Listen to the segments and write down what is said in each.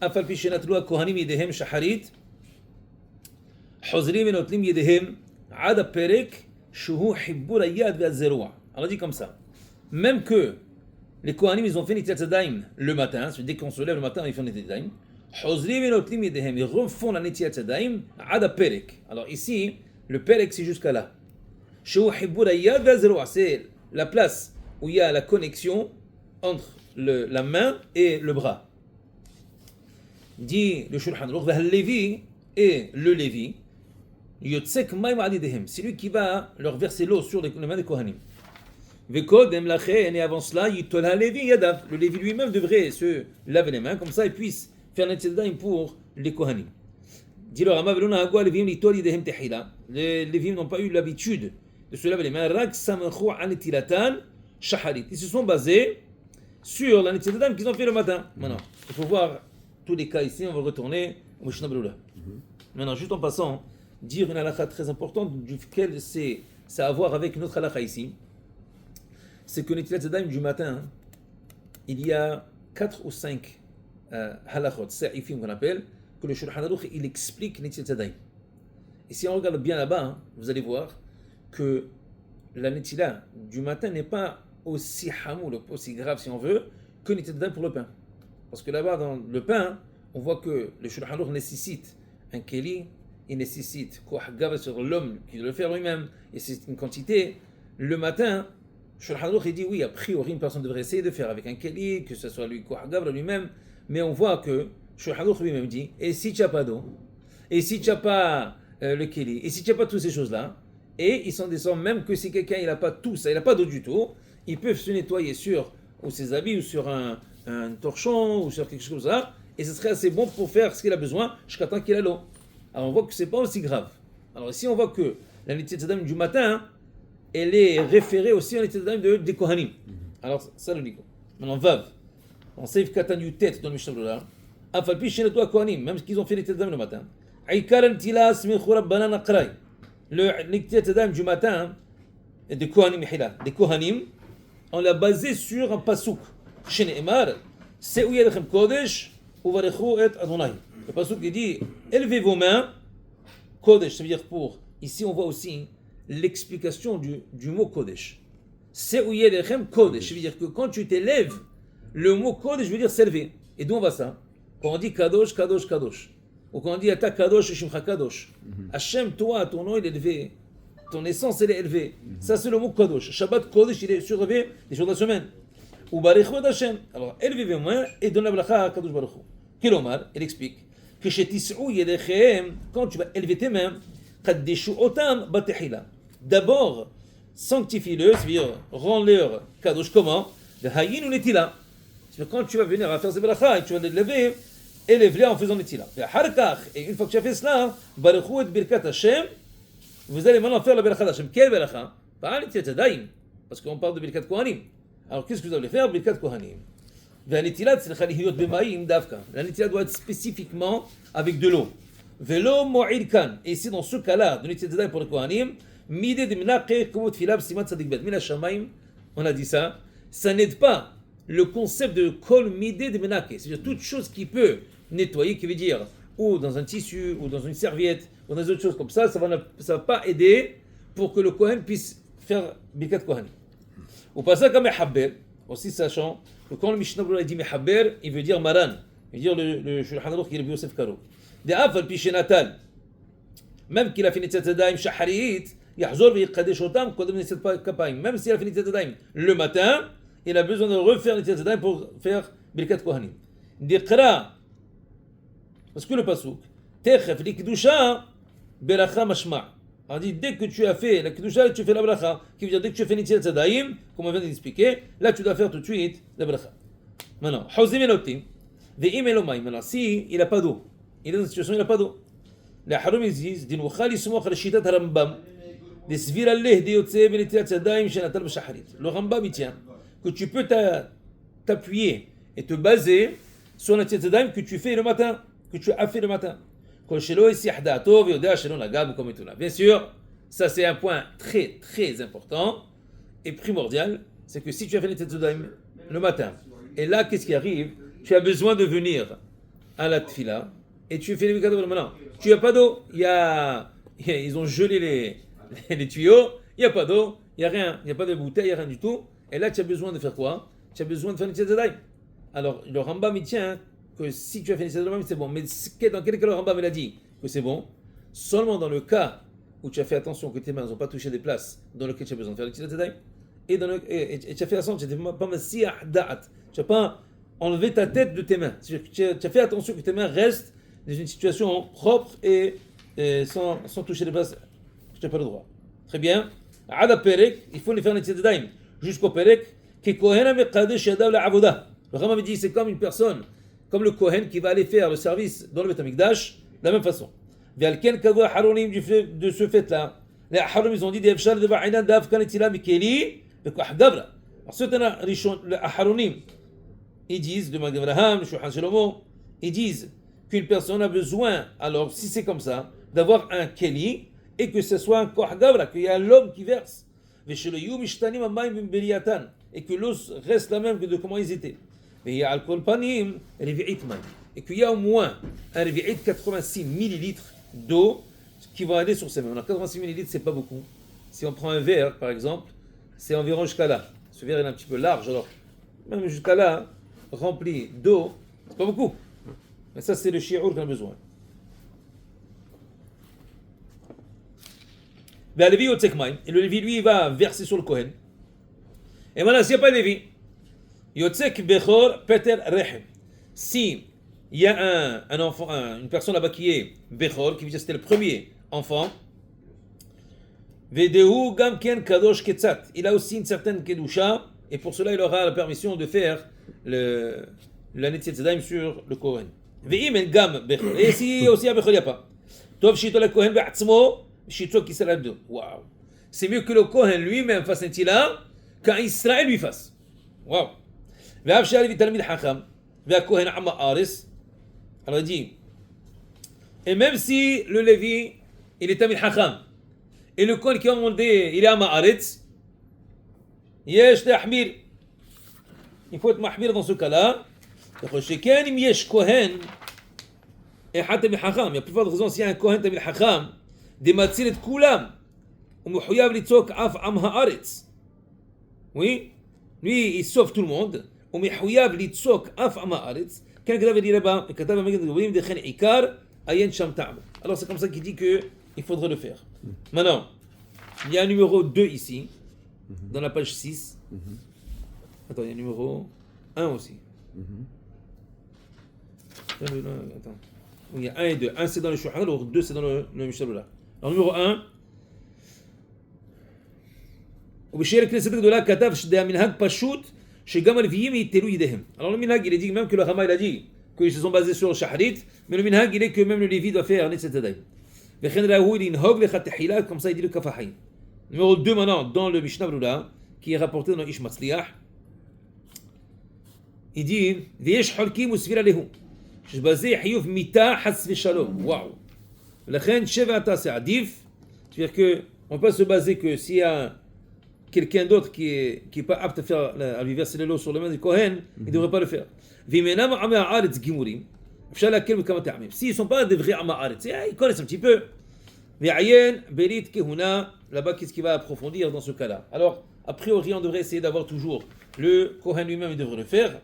אף על פי שנטלו הכהנים ידיהם שחרית, חוזרים ונוטלים ידיהם עד הפרק שהוא חיבור היד והזרוע. On a dit comme ça. Même que les Kohanim, ils ont fait Netilat Yadayim le matin, dès qu'on se lève le matin, ils font Netilat Yadayim. Chozrim venotlim yedehem, ils refont la Netilat Yadayim ad perek. Alors ici, le perek c'est jusqu'à là. Shehu hibur hayad ve'azerua, c'est la place où il y a la connexion entre la main et le bras. Dit le Shulchan Aruch, ve'hal Levi et le Lévi, yotzek mayim ad yedehem, c'est lui qui va leur verser l'eau sur les mains des Kohanim. Vekodem lachen, et avant cela, yitol ha-Levi yadav. Le Lévi lui-même devrait se laver les mains, comme ça il puisse faire Netilat Yadayim pour les Kohanim. Dit le Rama, velona hagua Levim litol yidehem tehila. Les Lévim n'ont pas eu l'habitude de se laver les mains. Rak samechu an netilatan shaharit. Ils se sont basés sur la Netilat Yadayim qu'ils ont fait le matin. Maintenant, il faut voir tous les cas ici, on va retourner au Mishnah Berurah. Maintenant, juste en passant, dire une halakha très importante, duquel c'est à voir avec une autre halakha ici. C'est que Netilat Yadayim du matin, il y a 4 ou 5 halachot, sa'ifim qu'on appelle, que le Shulchan Aruch il explique Netilat Yadayim. Et si on regarde bien là-bas, vous allez voir que la Netilat du matin n'est pas aussi hamoul, aussi grave si on veut, que Netilat Yadayim pour le pain. Parce que là-bas, dans le pain, on voit que le Shulchan Aruch nécessite un keli, il nécessite koach gav sur l'homme qui doit le faire lui-même, et c'est une quantité. Le matin, Shulchan Aruch il dit oui, a priori une personne devrait essayer de faire avec un keli, que ce soit lui koach gav lui-même, mais on voit que Shulchan Aruch lui-même dit, et si tu n'as pas d'eau, et si tu n'as pas le keli, et si tu n'as pas toutes ces choses-là, et ils s'en descendent même que si quelqu'un il n'a pas tout ça, il n'a pas d'eau du tout, ils peuvent se nettoyer sur ou ses habits ou sur un torchon ou sur quelque chose comme ça, et ce serait assez bon pour faire ce qu'il a besoin jusqu'à temps qu'il a l'eau. Alors on voit que c'est pas aussi grave. Alors ici on voit que la Netilat Yadayim du matin, elle est référée aussi à la Netilat Yadayim des Kohanim. Alors ça le dit. Maintenant Vav, on sait Katan Yutet dans le Mishnah Berurah, Afalpi Shenetu Kohanim, même qu'ils ont fait Netilat Yadayim le matin. Aikar Netilat Smichu Rabbanan Aqrai. Le Netilat Yadayim du matin des Kohanim Hila, des Kohanim, on l'a basé sur un pasuk. Shene'emar, Se'u Yadechem Kodesh, Uvarechu et Adonai. Le pasuk il dit élevez vos mains, Kodesh, ça veut dire pour. Ici on voit aussi l'explication du mot Kodesh. Se'u Yadechem Kodesh, ça veut dire que quand tu t'élèves, le mot Kodesh veut dire s'élever. Et d'où on va ça? Quand on dit Kadosh, Kadosh, Kadosh. Ou quand on dit Ata Kadosh, Shimcha Kadosh. Hachem, toi, ton nom il est élevé. Ton essence elle est élevée. Ça c'est le mot Kadosh. Shabbat Kodesh, il est surélevé des jours de la semaine. Ou Baruch Hu Hashem. Alors élevez vos mains et donnez la bracha à Kadosh Baruch Hu. Kilomar, il explique que chez Tis'ou Yedechem, quand tu vas élever tes mains, Kaddeshu Otam Batehila. D'abord, sanctifie-le, c'est-à-dire rends-leur Kadosh comment? De Hayin ou Netila. C'est-à-dire quand tu vas venir à faire ces bracha et tu vas les lever, élève-les en faisant Netila. Et une fois que tu as fait cela, Baruch Hu et Birkat Hashem, vous allez maintenant faire la bracha d'Hashem. Quelle bracha? Pas Netilat Yadayim, parce qu'on parle de Birkat Kohanim. Alors qu'est-ce que vous allez faire? Birkat Kohanim. La Netilat doit être spécifiquement avec de l'eau. Velo mo'il kan. Et ici, dans ce cas-là, de Netilat Yadayim pour le Kohanim, midé de minaqe comme tfilab simat sadik bet. Mina shamaim, on a dit ça. Ça n'aide pas le concept de kol midé de minaqe. C'est-à-dire toute chose qui peut nettoyer, qui veut dire ou dans un tissu, ou dans une serviette, ou dans autre chose comme ça, ça va pas aider pour que le Kohen puisse faire Birkat Kohanim. Ou pas ça comme Mehabber, aussi sachant que quand le Mishnah Berurah dit Mehabber, il veut dire Maran, il veut dire le Shulchan Aruch qui est le Yosef Karo. De Afal Pishenatal, même qu'il a fait Netilat Yadayim Shaharit, Yahzor v'Yikadesh Otam, Kodem Netilat Kapayim. Même s'il a fait Netilat Yadayim le matin, il a besoin de refaire Netilat Yadayim pour faire Birkat Kohanim. Diqra, parce que le pasuk, Techef l'Ikdusha, Beracha Mashma'. On dit dès que tu as fait la Kedusha, tu fais la bracha. Qui veut dire dès que tu as fait Netilat Yadayim, comme on vient d'expliquer, là tu dois faire tout de suite la bracha. Maintenant, Hozim Elotim, Ve'im Elomai. Maintenant, si il n'a pas d'eau, il est dans une situation où il n'a pas d'eau. Les Harum ils disent, Dinouchal Yismoch al Shitat Rambam, des Svir Allah de Yotze Netilat Yadayim Shenatal B'Shacharit. Le Rambam il tient que tu peux t'appuyer et te baser sur la Netilat Yadayim que tu fais le matin, que tu as fait le matin. Bien sûr, ça c'est un point très très important et primordial, c'est que si tu as fait Netilat Yadayim le matin, et là qu'est-ce qui arrive? Tu as besoin de venir à la tfila et tu fais les mikado. Maintenant, tu n'as pas d'eau, ils ont gelé les tuyaux, il n'y a pas d'eau, il n'y a rien, il n'y a pas de bouteille, il n'y a rien du tout. Et là, tu as besoin de faire quoi? Tu as besoin de faire une tzedai. Alors, le Rambam, il tient que si tu as fait une tzedai, c'est bon. Mais dans quel cas le Rambam, il a dit que c'est bon? Seulement dans le cas où tu as fait attention que tes mains n'ont pas touché des places dans lesquelles tu as besoin de faire le tzedai. Et tu as fait attention, tu n'as pas massiah da'at. Tu n'as pas enlevé ta tête de tes mains. Tu as fait attention que tes mains restent dans une situation propre et sans toucher des places. Tu n'as pas le droit. Très bien. Ada perek, il faut les faire les tzedai jusqu'au perek. Le Rambam dit c'est comme une personne, comme le Kohen qui va aller faire le service dans le Beth Amikdash de la même façon. De ce fait-là, les Aharonim ils ont dit alors certains les Aharonim ils disent, de Magen Avraham, Shulchan Shlomo, ils disent qu'une personne a besoin, alors si c'est comme ça, d'avoir un Keli et que ce soit un Koh Gavra, qu'il y a l'homme qui verse. Et que l'eau reste la même que de comment ils étaient. Et il y a et qu'il y a au moins un revi'it 86 millilitres d'eau qui va aller sur ces mains. Alors 86 millilitres, c'est pas beaucoup. Si on prend un verre, par exemple, c'est environ jusqu'à là. Ce verre est un petit peu large, alors même jusqu'à là, rempli d'eau, c'est pas beaucoup. Mais ça, c'est le shi'ur qu'on a besoin. Et le Lévi, lui, il va verser sur le Kohen. Et voilà, s'il n'y a pas de Lévi, Yotzek Bechor Peter Rechem. Si il y a un enfant, une personne là-bas qui est Bechor, qui veut dire c'était le premier enfant, Vedehu Gamken Kadosh Ketzat. Il a aussi une certaine Kedusha, et pour cela il aura la permission de faire la Netziat Zedayim sur le Kohen. Ve'im en Gam Bechor. Et si aussi à Bechor il n'y a pas. Tov Shito le Kohen Be'atzmo, Shito Kisarabdo. Waouh! C'est mieux que le Kohen lui-même fasse un tila qu'un Israël lui fasse. Waouh! Ve'avshal Vitalmid Hacham. Ve'akohen Amma Aris. Alors il dit, et même si le Lévi, il est Talmid Hacham, et le Kohen qui a demandé, il est Amma Aretz, yesh tahmir. Il faut être mahmir dans ce cas-là. Sheken im yesh Kohen, et Hatem Hacham. Il y a plus forte raison s'il y a un Kohen Talmid Hacham, des matzil et kulam, ou mouhouyav litzok af am haaretz. Oui, lui il sauve tout le monde, ou mouhouyav litzok af am haaretz. Alors c'est comme ça qu'il dit qu'il faudrait le faire. Maintenant, il y a un numéro 2 ici, dans la page 6. Attends, il y a un numéro 1 aussi. Attends. Il y a 1 et 2. 1 c'est dans le Shulchan, alors 2 c'est dans le Mishnah. Alors numéro 1. Alors le minhag il est dit même que le Rama il a dit qu'ils se sont basés sur le Shahrit, mais le minhag il est que même le Lévi doit faire Netziat Zedayim. Comme ça il dit le Kafahaï. Numéro 2 maintenant dans le Mishnah Brura qui est rapporté dans le Ish Matzliach, il dit V'yesh holkim usfira lehu שבזה חיוב מיתה חס ושלום. Waouh. לכן שבע עתה c'est עדיף, c'est-à-dire que on peut se baser que s'il y a quelqu'un d'autre qui est pas apte à lui verser l'eau sur les mains du Kohen, il ne devrait pas le faire. S'ils ne sont pas des vrais Ama'aretz, ils connaissent un petit peu. Là-bas, qu'est-ce qu'il va approfondir dans ce cas-là? Alors, a priori, on devrait essayer d'avoir toujours le Kohen lui-même, il devrait le faire,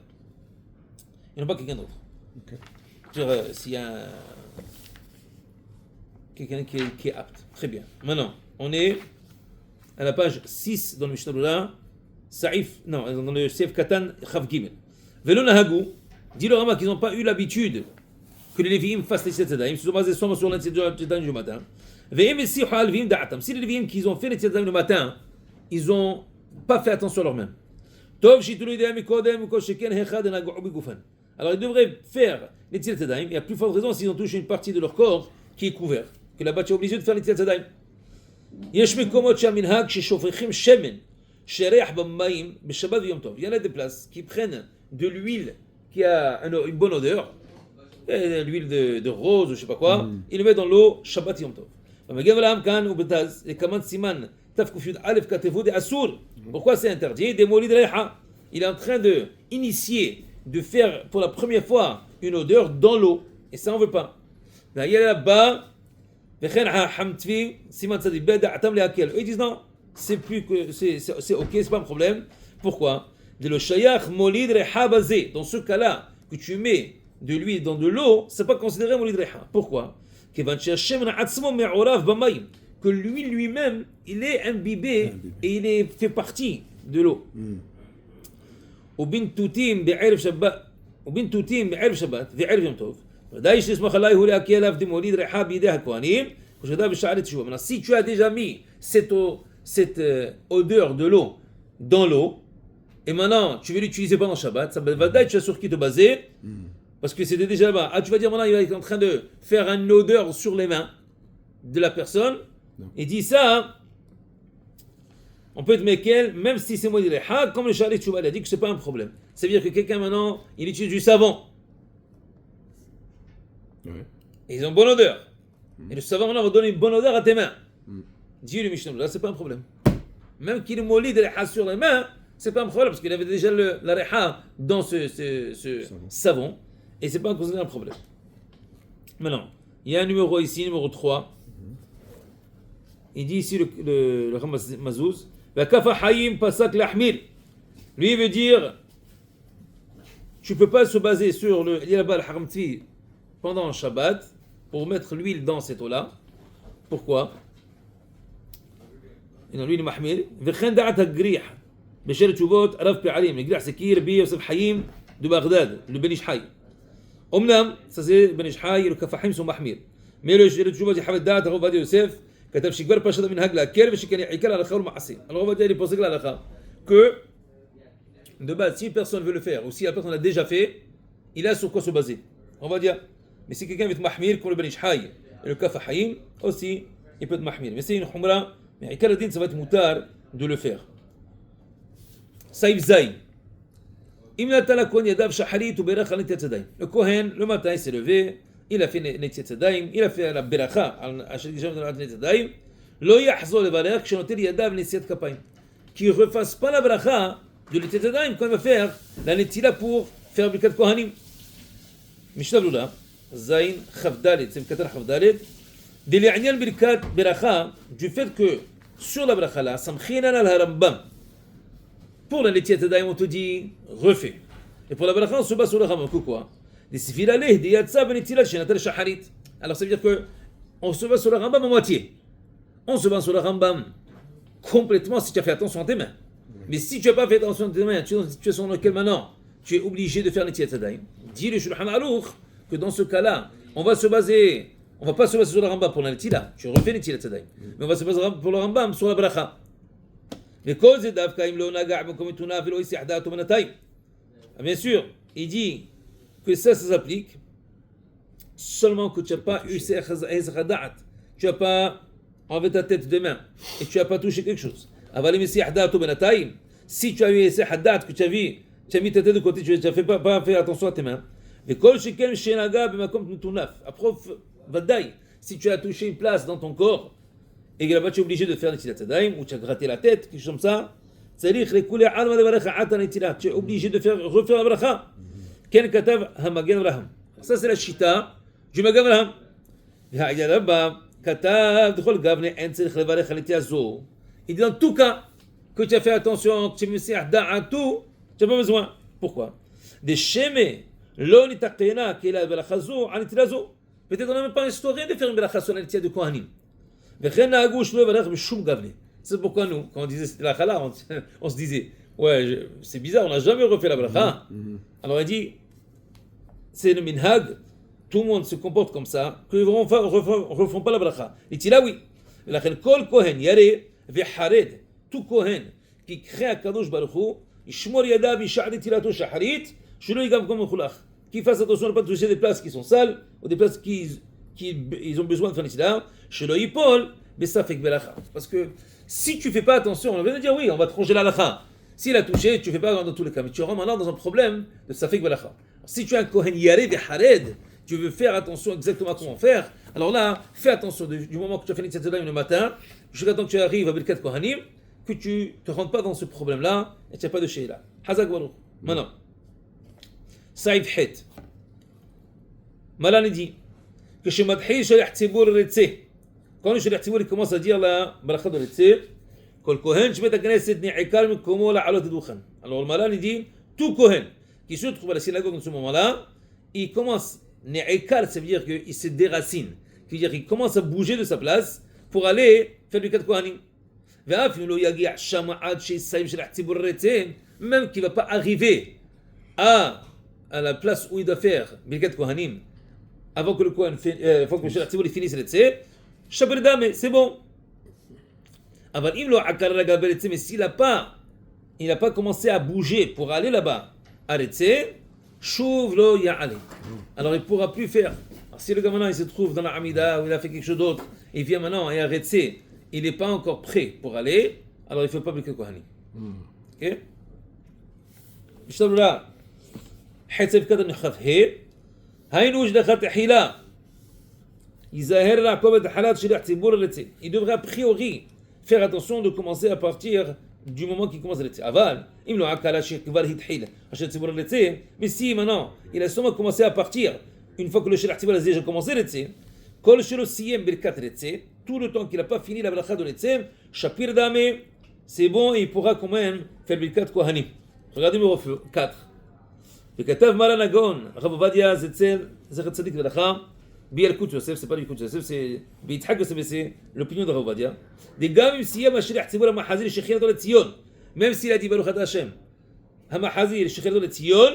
et non pas quelqu'un d'autre. Okay. S'il y a quelqu'un qui est apte. Très bien. Maintenant, on est à la page 6 dans le Mishnah Brura, dans le Seif Katan Chav Gimel. Velo Nahagou, dit le Rama qu'ils n'ont pas eu l'habitude que les Lévi'im fassent les Netziat Zedayim, ils se sont basés seulement sur les Netziat Zedayim du matin. Ve'im esi ha'alvim da'atam. Si les Lévi'im qu'ils ont fait les Netziat Zedayim le matin, ils n'ont pas fait attention à leur main. Tov shitulu yidayim mikodem kol sheken hechad nag'u bigufan. Alors ils devraient faire les Netziat Zedayim, et à plus forte raison s'ils ont touché une partie de leur corps qui est couverte, que là-bas tu es obligé de faire les Netziat Zedayim. יש מקומות שהמנהג ששופכים שמן שריח במים בשבת ויום טוב. Il y en a des places qui prennent de l'huile qui a une bonne odeur, l'huile de rose ou je sais pas quoi, ils le mettent dans l'eau Shabbat Yom Tov. במגב לעם כאן ובתז לקמן סימן תק"א כתבו דאסור. Pourquoi c'est interdit? Des molis de reiha. Il est en train de initier, de faire pour la première fois une odeur dans l'eau. Et ça, on ne veut pas. Il y a là-bas, ils disent non, c'est plus que c'est ok, c'est pas un problème. Pourquoi? Dans ce cas-là, que tu mets de l'huile dans de l'eau, c'est pas considéré molid reha. Pourquoi? Que l'huile lui-même, il est imbibé et il fait partie de l'eau. ובנתותים בערב שבת וערב יום טוב, ודאי שתסמוך עליי הוא להקיא עליו דמוליד ריחה בידי הכהנים, כשאתה בשערי תשובה. Maintenant, si tu as déjà mis cette odeur de l'eau dans l'eau, et maintenant tu veux l'utiliser pendant Shabbat, ça ודאי tu as sur qui te baser, parce que c'était déjà là-bas. Ah, tu vas dire maintenant il va être en train de faire une odeur sur les mains de la personne, et dit ça, on peut être Mekel, même si c'est Molid Reha, comme le Sha'ari Tchouba a dit que c'est pas un problème. Ça veut dire que quelqu'un maintenant, il utilise du savon. Ouais. Et ils ont une bonne odeur. Et le savon maintenant va donner une bonne odeur à tes mains. Dis le Mishnah, là c'est pas un problème. Même qu'il est Molid Reha sur les mains, c'est pas un problème parce qu'il avait déjà la Reha dans ce savon. Et c'est pas considéré un problème. Maintenant, il y a un numéro ici, numéro 3. Il dit ici le Ram Mazouz, lui veut dire, tu peux pas se baser sur le haramti pendant le Shabbat pour mettre l'huile dans cette eau-là. Pourquoi? L'huile mahmir. c'est qui? Rabbi Yosef Hayim de Bagdad, le Ben Ish Hay. Omnam, ça c'est Ben Ish Hay, le Kafahim sont mahmir. Mais le Tchouba dit Hamed Da'at, Rabbi Yosef, كتب شكبر باشا من هجلا كير فش كان يحكي على الخير المعصي alors on va dire il pose là la que de base si une personne veut le faire ou si la personne l'a déjà fait il a sur quoi se baser on va dire mais si quelqu'un veut être mahmir comme le Ben Ish Hay et le Kafa Hayim aussi il peut être mahmir mais c'est une khumra mais Ikar al-Din ça va être moutar de le faire Saïf Zayn אם נתן לכהן ידיו שחרית ובירך על נטיית ידיים לכהן le matin il s'est levé il a fait Netiat Yadayim, il a fait la Beracha à chaque jour de la Netiat Yadayim, lo yahzor levarech כשנוטל ידיו לנשיאת כפיים. Qu'il ne refasse pas la Beracha de Netiat Yadayim quand il va faire la Netila pour faire Birkat Kohanim. Mishnah Lula, Zayn Chavdalet, c'est Mkatar Chavdalet, de l'I'nyan Birkat Beracha, du fait que sur la Beracha là, Samchinan al-Harambam, pour la Netiat Yadayim on te dit refais. Et pour la Beracha on se base sur le Rambam, quoi? Alors ça veut dire que on se base sur le Rambam à moitié. On se base sur le Rambam complètement si tu as fait attention à tes mains. Mais si tu n'as pas fait attention à tes mains, tu es dans une situation dans laquelle maintenant tu es obligé de faire Netiat Yadayim. Dis le Shulchan Aruch que dans ce cas-là, on va pas se baser sur le Rambam pour la Netila. Tu refais Netiat Yadayim. Mais on va se baser pour le Rambam sur la Bracha. Bien sûr, il dit que ça s'applique seulement que tu n'as pas eu tu n'as pas enlevé ta tête de main et tu n'as pas touché quelque chose. Si tu as eu que tu as mis ta tête de côté, tu n'as pas fait attention à tes mains. Si tu as touché une place dans ton corps et que là-bas tu es obligé de faire Netilat Yadayim ou tu as gratté la tête, quelque chose comme ça, tu es obligé de refaire la bracha. كان كتب همجان رهم أساس الشتاء جمجان رهم هاي ربا كتب دخل قبل أنت خلبارة خليتي أزو إذا توكا كنت fait attention tu me sais à tout tu n'as pas besoin pourquoi des chemins l'on est taqina qui est la belachazo à l'itilazo peut-être on n'a même pas instauré de faire une belachazo à l'itilazo de kohanim וכן נהגו שלא יברך בשום גבנה c'est pourquoi nous quand on disait la chala on se disait ouais c'est bizarre on n'a jamais refait la belacha alors il dit c'est le minhag, tout le monde se comporte comme ça, qu'ils ne refont pas la bracha. Il dit là oui. La kol kohen yare vehared, tout kohen qui crée à Kadosh Baruch Hu, yishmor yadav yisha'ar tilato shaharit, shelo yigam comme khulach. Qui fasse attention à ne pas toucher des places qui sont sales ou des places qui ils ont besoin de faire l'itila, shelo yipol besafek belacha. Parce que si tu fais pas attention, on vient de dire oui, on va te ranger la lacha. S'il a touché, tu ne fais pas dans tous les cas, mais tu rentres maintenant dans un problème de safek belacha. Si tu as un Kohen Yareh et Hared, tu veux faire attention exactement à comment faire, alors là, fais attention du moment que tu as fait Netiat Yadayim le matin, jusqu'à temps que tu arrives à Birkat Kohanim, que tu ne te rentres pas dans ce problème-là et tu n'as pas de Sheila. Hazak Baruch. Maintenant, Saïf Het. Malan dit que chez Madhi Shalach Tzibur Retse, quand le Shalach Tzibur commence à dire la bracha de Retse, Kol Kohen Shmet HaKnesset Ni'ikar Mikomo La'alot Duchan. Alors le Malan dit tout Kohen qui se trouve à la synagogue en ce moment-là, il commence, Ni'ikar, ça veut dire qu'il se déracine, qui veut dire qu'il commence à bouger de sa place pour aller faire du Birkat Kohanim. Même qu'il ne va pas arriver à la place où il doit faire Birkat Kohanim avant que le Kohen finisse le Tzeh, c'est bon. Mais s'il n'a pas commencé à bouger pour aller là-bas à Tzeh, alors il ne pourra plus faire. Alors, si le gars maintenant il se trouve dans la Hamida ou il a fait quelque chose d'autre, et il vient maintenant et à Tzeh, il n'est pas encore prêt pour aller, alors il ne fait pas Birkat Kohanim. Ok? Bishlabla, Hetsef Kadan Khafhe, Haïnouj Dakhat Hila, Izahir Rakovet Halat Shilach Tzibur Tzeh. Il devrait a priori faire attention de commencer à partir du moment qu'il commence à Tzeh. Aval, Imlo Akala Shekvar Hithil, Hachet Tzibur Tzeh. Mais si maintenant, il a seulement commencé à partir, une fois que le Shilach Tzibur a déjà commencé Tzeh, Kol Shelo Siyem Birkat Tzeh, tout le temps qu'il n'a pas fini la bracha de Tzeh, Shapir Dame, c'est bon et il pourra quand même faire Birkat Kohanim. Regardez numéro 4. וכתב מרן הגאון, הרב עובדיה זצל, זכר צדיק ולכה, בילקוט יוסף, c'est pas בילקוט יוסף, c'est ביצחק יוסף, c'est l'opinion de הרב עובדיה. גם אם סיים השליח ציבור המחזיר שכינתו לציון, même s'il a dit ברוך אתה השם, המחזיר שכינתו לציון,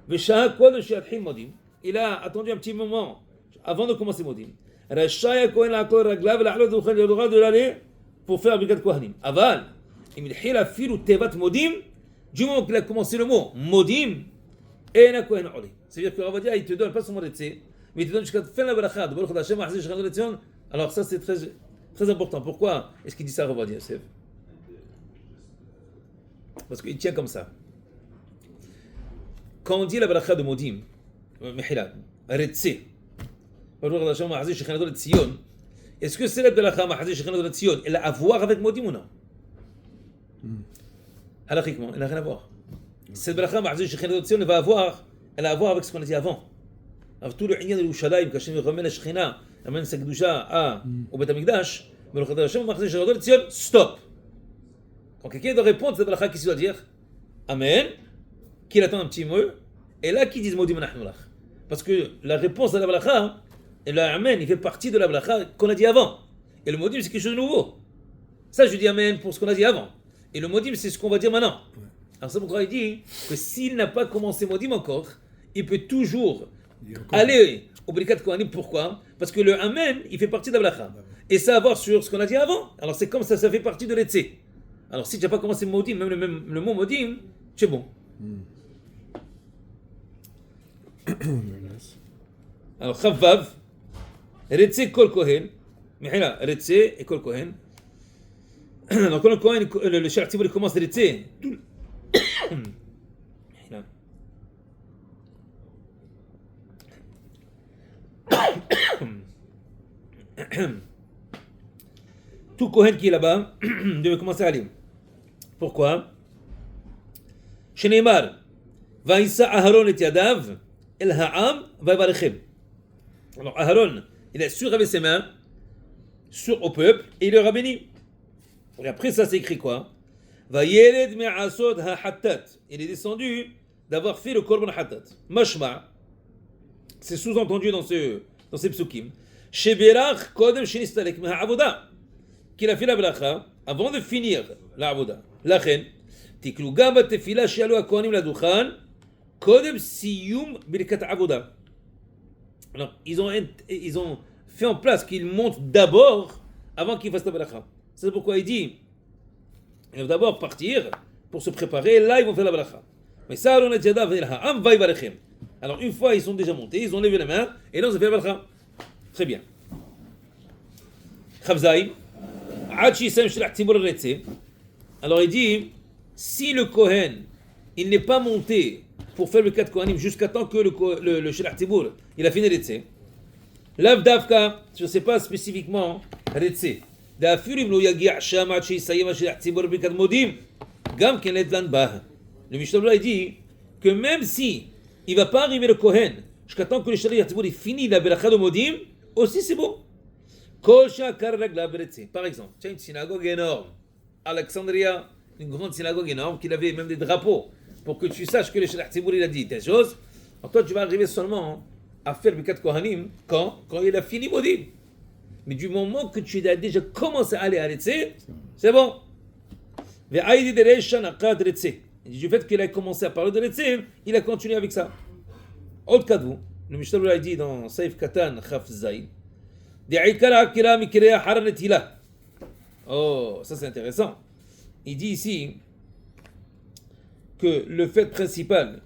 ושעה קודם שיתחיל מודים, il a attendu un petit moment avant de commencer מודים. רשאי הכהן לעקור רגליו ולעלות דוכן לדוכן ולעלה pour faire ברכת כהנים. אבל אם התחיל אפילו תיבת מודים, du moment qu'il a commencé le mot modim, c'est-à-dire que Ravadia il te donne pas seulement le Tzeh, mais il te donne jusqu'à la fin de la bracha de Baruch Hashem Mahzir Shechanot Letzion. Alors ça c'est très, très important. Pourquoi est-ce qu'il dit ça Ravadia Yosef? Parce qu'il tient comme ça. Quand on dit la bracha de Modim, Mehila, Retse, Baruch Hashem Mahzir Shechanot Letzion, est-ce que c'est la bracha Mahzir Shechanot Letzion elle a à voir avec Modim ou non? Halachiquement, elle n'a rien à voir. Cette bracha Mahzir Shechanot Letzion elle a à voir avec ce qu'on a dit avant. Alors tout le Inyan de l'Ushalayim, quand Hashem ramène la Shechina, ramène sa Kedusha au Beth Amikdash, mais le Hashem Mahzir Shechanot Letzion, stop. Quand quelqu'un doit répondre à cette bracha, qu'est-ce qu'il doit dire? Amen, qu'il attend un petit mot, et là qu'il dise Modim Anachnu Lach. Parce que la réponse à la bracha, et le Amen, il fait partie de la bracha qu'on a dit avant. Et le Modim, c'est quelque chose de nouveau. Ça, je dis Amen pour ce qu'on a dit avant. Et le Modim, c'est ce qu'on va dire maintenant. Alors c'est pourquoi il dit que s'il n'a pas commencé Modim encore, il peut toujours aller au Birkat Kohanim. Pourquoi? Parce que le Amen, il fait partie de la bracha. Et ça a à voir sur ce qu'on a dit avant. Alors c'est comme ça, ça fait partie de l'Etzé. Alors si tu n'as pas commencé Modim, même le mot Modim, c'est bon. Alors Chavav, Retzé Kol Kohen, Mihila, Retzé et Kol Kohen. Donc quand le Kohen, le Shaliach Tzibur commence Retzé, tout Kohen qui est là-bas devait commencer à lire. Pourquoi? Chez Neymar, Vaïssa Aharon et Yadav, El Ha'am, Vaïvarichem. Alors Aharon, il a surlevé ses mains au peuple et il leur a béni. Et après ça, c'est écrit quoi? Vayered me'asod ha'hattat. Il est descendu d'avoir fait le korban hattat. Mashma, c'est sous-entendu dans ces psukim. Sheberach kodem shenistalek meha'avoda. Qu'il a fait la bracha avant de finir la avoda. Lachen, tiklu gam tefila shialu hakohanim ladukhan kodem siyum birkat avoda. Alors, ils ont fait en place qu'ils montent d'abord avant qu'ils fassent la bracha. C'est pourquoi il dit ils vont d'abord partir pour se préparer, là ils vont faire la bracha. Mais ça, on a dit alors une fois ils sont déjà montés, ils ont levé les mains, et là on se fait la bracha. Très bien. Alors il dit, si le Kohen, il n'est pas monté pour faire le 4 Kohanim jusqu'à temps que le Shaliach Tzibur, il a fini l'Etzé, Lav Davka, je ne sais pas spécifiquement l'Etzé, le Mishnah il dit que même si il ne va pas arriver le Kohen jusqu'à temps que le Shaliach Tzibur finit la Beracha de Modim, aussi c'est bon. Kol Shakar Ragla Beretse. Par exemple, tu as une synagogue énorme, Alexandria, une grande synagogue énorme, qui avait même des drapeaux, pour que tu saches que le Shaliach Tzibur il a dit des choses. Alors toi, tu vas arriver seulement à faire Birkat Kohanim quand il a fini Modim. Mais du moment que tu as déjà commencé à aller à l'Etse, c'est bon. Du fait qu'il a commencé à parler de l'Etse, il a continué avec ça. Autre cas de vous, le Mishnah a dit dans Saif Katan Chaf Zayn, oh, ça c'est intéressant. Il dit ici que le fait principal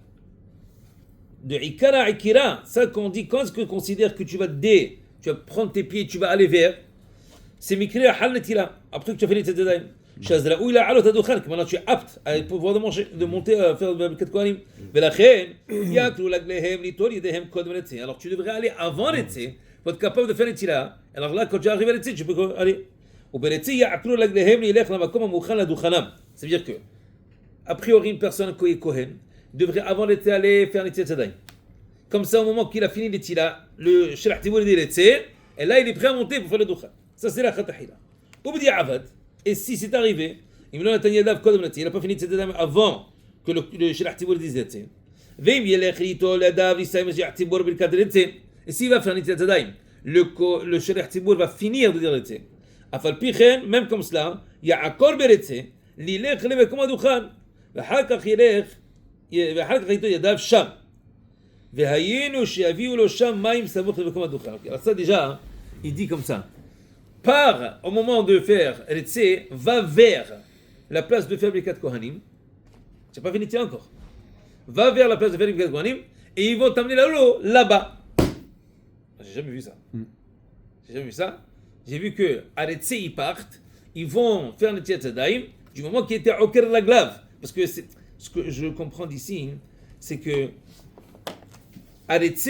de Ikara Akira, ça qu'on dit, quand est-ce qu'on considère que tu vas prendre tes pieds, tu vas aller vers, c'est Mikri Halnetila, après que tu as fait les Tzedadaim. Shazra, où il a alot adukhan, que maintenant tu es apte à pouvoir de monter à faire le Birkat Kohanim. Velachen, yaklu laglehem litol yedehem kodem l'etse. Alors tu devrais aller avant l'etse, pour être capable de faire l'etila. Alors là, quand tu arrives à l'etse, tu peux aller. Ou beletse, yaklu laglehem lilech lamakom amukhan ladukhanam. C'est-à-dire que, a priori, une personne qui est Kohen devrait avant l'etse aller faire l'etse tzedadaim. Comme ça, au moment qu'il a fini l'etila, le Shaliach Tzibur dit l'etse, et là il est prêt à monter pour faire le dukhan. Ça c'est la khatahila. Ou b'di avad. Et si c'est arrivé, il n'a pas fini de tzedadaim avant que le Shaliach Tzibur dise l'etse. Et s'il va faire l'etse tzedadaim, le Shaliach Tzibur va finir de dire l'etse. Afal pichen, même comme cela, il y a akor beretse, l'ilech levekom adukhan, ואחר כך איתו ידיו שם. והיינו שיביאו לו שם מים סמוך למקום הדוכן. Alors ça déjà, il dit comme ça. Part au moment de faire l'etse, va vers la place de faire Birkat Kohanim. C'est pas fini encore. Va vers la place de faire Birkat Kohanim et ils vont t'amener là-bas. J'ai jamais vu ça. J'ai vu que à l'etse ils partent, ils vont faire l'etse tzedadaim du moment qu'ils étaient au cœur de la glave. Parce que ce que je comprends d'ici, c'est que à l'etse,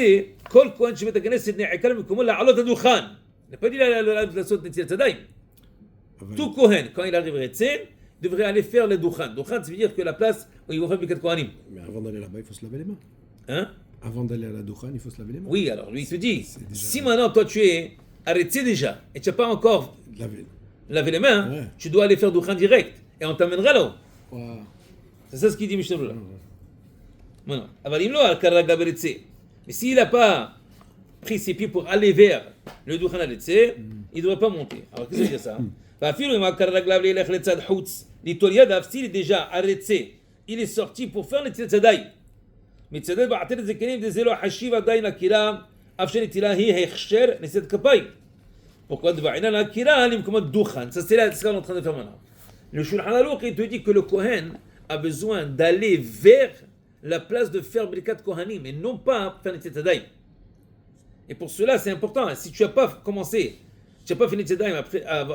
kol kohen shebet haKnesset ne'ikar mikomo la'alot hadukhan. Il n'a pas dit la saute de tzedadaim. Tout Kohen, quand il arrive à l'etse, devrait aller faire le dukhan. Dukhan, ça veut dire que la place où ils vont faire Birkat Kohanim. Mais avant d'aller là-bas, il faut se laver les mains. Hein? Avant d'aller à la dukhan, il faut se laver les mains. Oui, alors lui, il se dit, si maintenant toi tu es à l'etse déjà, et tu n'as pas encore lavé les mains, ouais. Tu dois aller faire dukhan direct, et on t'amènera là-haut. Wow. C'est ça ce qu'il dit Mishnah Berurah. Maintenant, mais s'il n'a pas pris ses pieds pour aller vers le dukhan à l'etse, il ne devrait pas monter. Alors qu'est-ce que c'est ça? S'il est déjà à l'etse, il est sorti pour faire l'etse tzedadaim. מצדד בעתיד הזקנים זה לא חשיב עדיין הקירה, אף שנטילה היא הכשר נשיאת כפיים. Pourquoi דבעינן הקירה למקומות דוכן? Ça c'est ce qu'on est en train de faire maintenant. Le Shulchan Aruch il te dit que le Kohen a besoin d'aller vers la place de faire Birkat Kohanim et non pas faire l'etse tzedadaim. Et pour cela c'est important. Si tu n'as pas commencé, tu n'as pas fini tzedadaim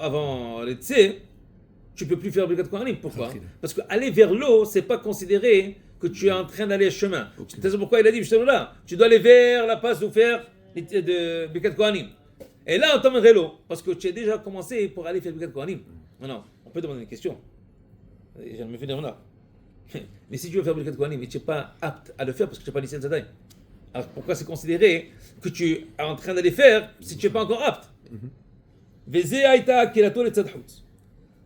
avant l'etse, tu ne peux plus faire Birkat Kohanim. Pourquoi? Parce que aller vers l'eau, c'est pas considéré que tu es en train d'aller chemin. C'est pourquoi il a dit, là, tu dois aller vers la place où faire de Birkat Kohanim. Et là, on t'emmènerait l'eau, parce que tu as déjà commencé pour aller faire Birkat Kohanim. Non, on peut demander une question. Je viens de me finir là. Mais si tu veux faire Birkat Kohanim et tu n'es pas apte à le faire parce que tu n'as pas l'Israël Tzedadaim, alors pourquoi c'est considéré que tu es en train d'aller faire si tu n'es pas encore apte? וזה הייתה עקירתו לצד חוץ.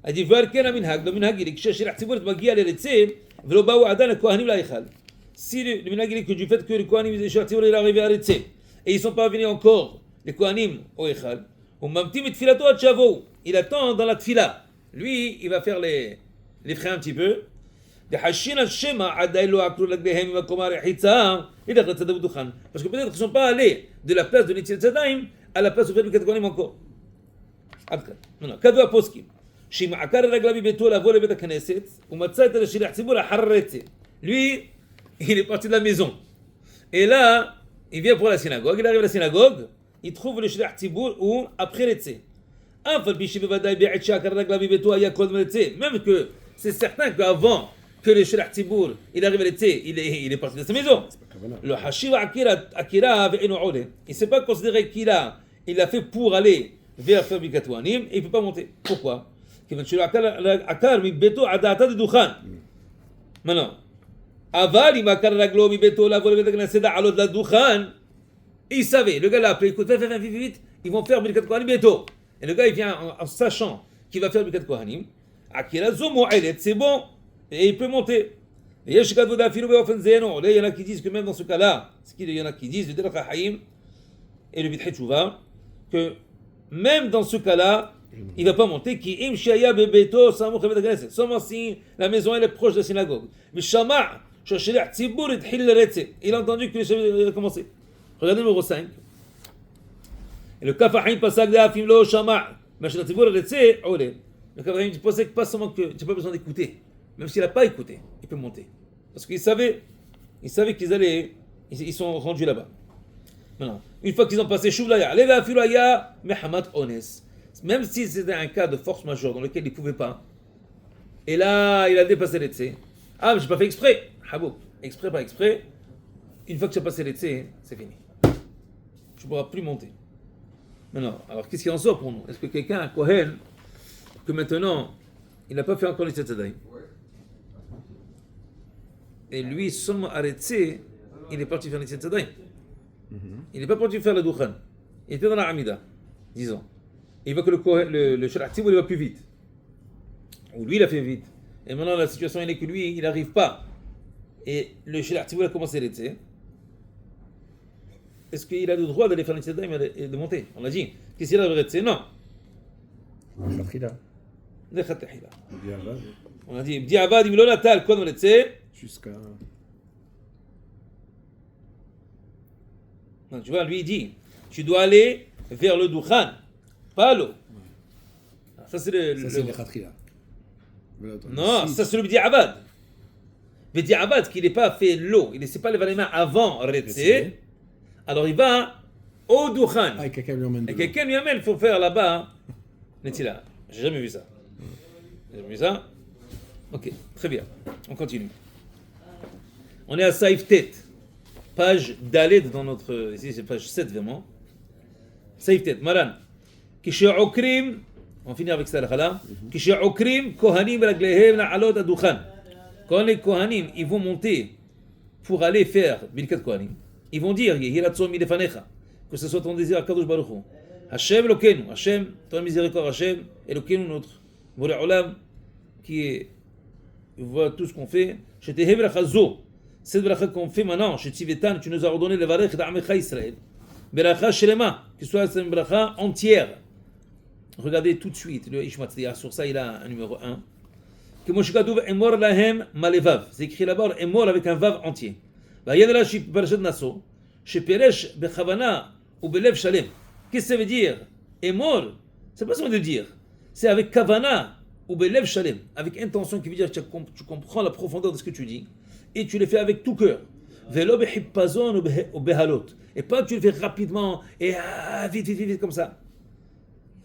הדבר כן המנהג, לא מנהג, כששליח ציבור מגיע לרצה, ולא באו עדיין הכהנים להיכל. Si le minhag est que du fait que les Kohanim et les Shaliach Tzibur sont arrivés à l'etse et ils ne sont pas venus encore, les Kohanim au Echal, on mamtim et tfilato ad shavou. Il attend dans la tfila. Lui, il va faire les frais un petit peu. Parce que peut-être qu'ils ne sont pas allés de la place de l'Etziat Tzedadaim à la place de Birkat Kohanim encore. כדו הפוסקים, שאם עקר רגליו מביתו לבוא לבית הכנסת, הוא מצא את השליח ציבור אחר רצה. Lui, il est parti de la maison. Et là, il vient pour la synagogue. Il arrive à la synagogue, il trouve le shliach tzibur ou après l'etse. Même que c'est certain qu'avant que le shliach tzibur il arrive à l'etse, il est parti de sa maison. Le hashiv akira ve'enu ole. Il ne s'est pas considéré qu'il a fait pour aller vers faire Birkat Kohanim et il ne peut pas monter. Pourquoi? Maintenant, אבל אם עקר רגלו מביתו לבוא לבית הכנסת לעלות לדוכן, Et il savait, le gars l'a appelé, écoute, viens, vite, ils vont faire Birkat Kohanim bientôt. Et le gars, il vient en sachant qu'il va faire Birkat Kohanim. Akira Zomo Elet, c'est bon, et il peut monter. Et il y en a qui disent que même dans ce cas-là, il y en a qui disent, le Derech HaHaim et le Bidhet Tshuva, que même dans ce cas-là, il ne va pas monter. Qui im shaya bebeto samuch lebet hakneset. Seulement si la maison elle est proche de la synagogue. Mais shama shashliach tzibur itchil leretze. Il a entendu que il a commencé. Regardez le numéro 5. Et le kafahim pasak de afim lo shama. Mais shel tzibur leretze ole. Le kafahim dit pas seulement que tu n'as pas besoin d'écouter. Même s'il n'a pas écouté, il peut monter. Parce qu'ils savaient qu'ils allaient, ils sont rendus là-bas. Maintenant, une fois qu'ils ont passé Shuvlaya, Leva Filaya, Mehamat Ones. Même si c'était un cas de force majeure dans lequel il ne pouvait pas, et là, il a dépassé les tsé. Ah, mais je n'ai pas fait exprès. Habouk, exprès, pas exprès. Une fois que tu as passé les tsé, c'est fini. Tu ne pourras plus monter. Maintenant, alors qu'est-ce qu'il en sort pour nous? Est-ce que quelqu'un, un Kohen, que maintenant, il n'a pas fait encore les Tzadaï, et lui, seulement arrêté, il est parti faire les Tzadaï. Il n'est pas parti faire le Dukhan. Il était dans la Amida, disons. Il voit que le Shelach Tzibur il va plus vite. Ou lui, il a fait vite. Et maintenant, la situation est que lui, il n'arrive pas. Et le Shelach Tzibur a commencé à l'été. Est-ce qu'il a le droit d'aller faire les Tzadaïm et de monter? On l'a dit. Qu'est-ce qu'il a de faire? Non. On a dit, Bdiavad, il a tal, quoi dans l'été? Jusqu'à. Non, tu vois, lui il dit, tu dois aller vers le Dukhan, pas l'eau. Ça c'est le Khatrila. Non, ça c'est le Bdiavad. Bdiavad, qu'il n'ait pas fait l'eau, il ne s'est pas levé les mains avant Retse, alors il va au Dukhan. Ah, et quelqu'un lui emmène. Et quelqu'un lui amène, il faut faire là-bas. Netila, j'ai jamais vu ça. J'ai jamais vu ça? Ok, très bien, on continue. On est à Saïf Tet. Page Dalet dans notre. Ici, c'est page 7 vraiment. Saïf Tet, Maran. Kishe'okrim. On finit avec ça, là. Kishe'okrim, Kohanim, Raglehem, Na'alot, Adukhan. Quand les Kohanim, ils vont monter pour aller faire Birkat Kohanim, ils vont dire Yehiratsom Milefanecha, que ce soit ton désir à Kadosh Baruch Hu. Hashem Elokeinu, Hashem, ton miséricorde, Hashem, Elokeinu, notre Boré Olam, qui voit tout ce qu'on fait. Shetehem Rachazo. Cette bracha qu'on fait maintenant, chez Tzivetan, tu nous as ordonné le varech d'Amecha Israël. Bracha Shelema, que ce soit une bracha entière. Regardez tout de suite, le Ishmat, sur ça il a un numéro 1. Que Moshikadouv Emor Lahem Malevav. C'est écrit là-bas, Emor avec un vav entier. Vayadra Ship Parashat Naso, chez Peresh Bechavana ou Belev Shalem. Qu'est-ce que ça veut dire? Emor, c'est pas seulement de dire. C'est avec Kavana ou Belev Shalem. Avec intention qui veut dire que tu comprends la profondeur de ce que tu dis. Et tu le fais avec tout cœur. Velo behippazon ou behalot. Et pas que tu le fais rapidement et vite comme ça.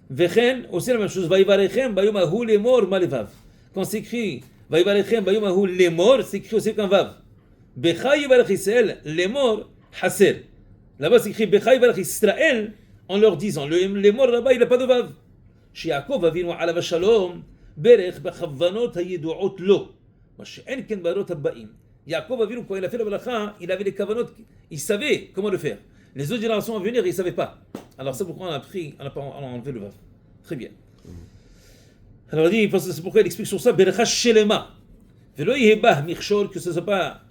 Vechen, aussi la même chose. Vaïvarechem, bayumahu lemor malevav. Quand c'est écrit Vaïvarechem, bayumahu lemor, c'est écrit aussi avec un vav. Becha yivarech Israël, lemor haser. Là-bas c'est écrit Becha yivarech Israël en leur disant. Le lemor là-bas il n'a pas de vav. Shiakov avinu alav shalom, berech bechavanot hayeduot lo. Mashen ken barot habbaim. Yaakov Avinu, quand il a fait la bracha, il avait les kavanot, il savait comment le faire. Les autres générations à venir, ils ne savaient pas. Alors c'est pourquoi on a enlevé le vav. Très bien. Alors il dit, c'est pourquoi il explique sur ça, Berecha Shelema. Velo yehebah michshol, que ce ne soit pas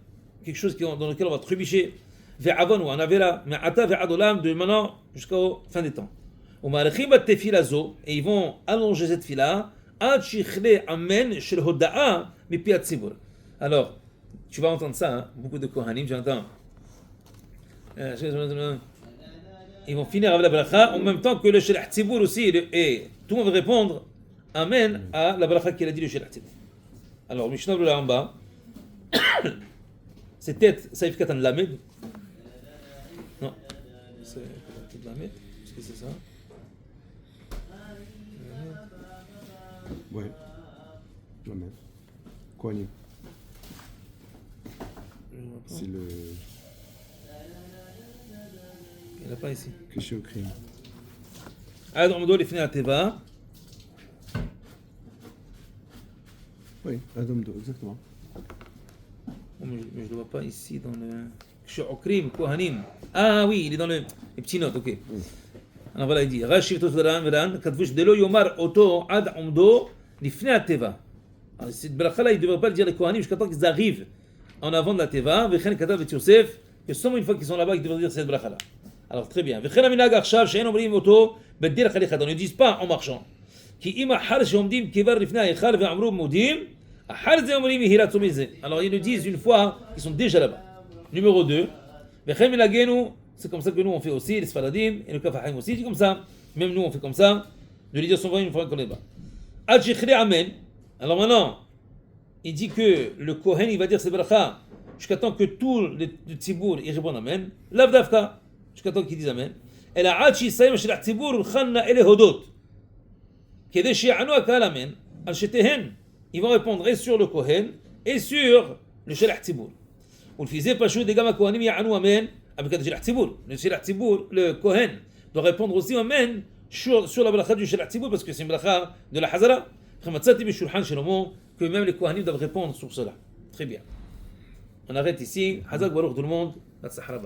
quelque chose dans lequel on va trébucher. Ve'avon, on avait là, mais ata ve'adolam, de maintenant jusqu'au fin des temps. Umarechim at tefila zo, et ils vont allonger cette fila, ad shichle amen shel hoda'a mipi atzibur. Alors, tu vas entendre ça, hein? Beaucoup de Kohanim, j'entends. Ils vont finir avec la bracha en même temps que le Shelach Tzibur aussi, et tout le monde va répondre Amen à la bracha qu'il a dit le Shelach Tzibur. Alors, Mishnah là en bas, c'est tête Saïf Katan Lamed. Non, c'est tête Lamed, est-ce que c'est ça? Ouais. Lamed. Kohanim. C'est le. Il n'y en a pas ici. Que je suis au crime. Alors, on doit les finir à Teva. Oui, Adam Do, exactement. Mais je ne le vois pas ici dans le כשעוקרים כהנים, oui, il est dans les petits notes, ok. Alors voilà, il dit, רש"י ור"ן כתבו שדלא יאמר אותו עד עומדו לפני הטבע. Alors cette bracha-là, il ne devrait pas le dire les Kohanim jusqu'à temps qu'ils arrivent en avant de la Teva. וכן כתב את יוסף, que seulement une fois qu'ils sont là-bas, ils devraient dire cette bracha-là. Alors très bien. וכן המנהג עכשיו שאין אומרים אותו בדרך הליכה. On ne dit pas en marchant. כי אם אחר שעומדים כבר לפני ההיכל ואמרו מודים, אחר זה אומרים יהי רצון מזה. Alors ils le disent une fois qu'ils sont déjà là-bas. Numéro 2. וכן מנהגנו, c'est comme ça que nous on fait aussi, les Sfaradim et le Kafahim aussi, c'est comme ça. Même nous on fait comme ça. De lui dire son vrai une fois qu'on est là-bas. עד שיכלה amen. Alors maintenant, il dit que le Kohen il va dire ses bracha jusqu'à temps que tout le Tzibour il répond amen. Lav davka, jusqu'à temps qu'il dise amen. Et la עד שיסיים של הציבור ולכנה אלה הודות. כדי שיענו הקהל amen, על שתיהן. Ils vont répondre et sur le Kohen et sur le שלח ציבור. ולפי זה פשוט גם הכהנים יענו amen avec le שלח ציבור. Le שלח ציבור, le Kohen doit répondre aussi amen sur la bracha du שלח ציבור parce que c'est une bracha de la Hazara. מצאתי בשולחן שלמה que même les Kohanim doivent répondre sur cela. Très bien. On arrête ici. Hazak Baruch tout le monde. La Sahara.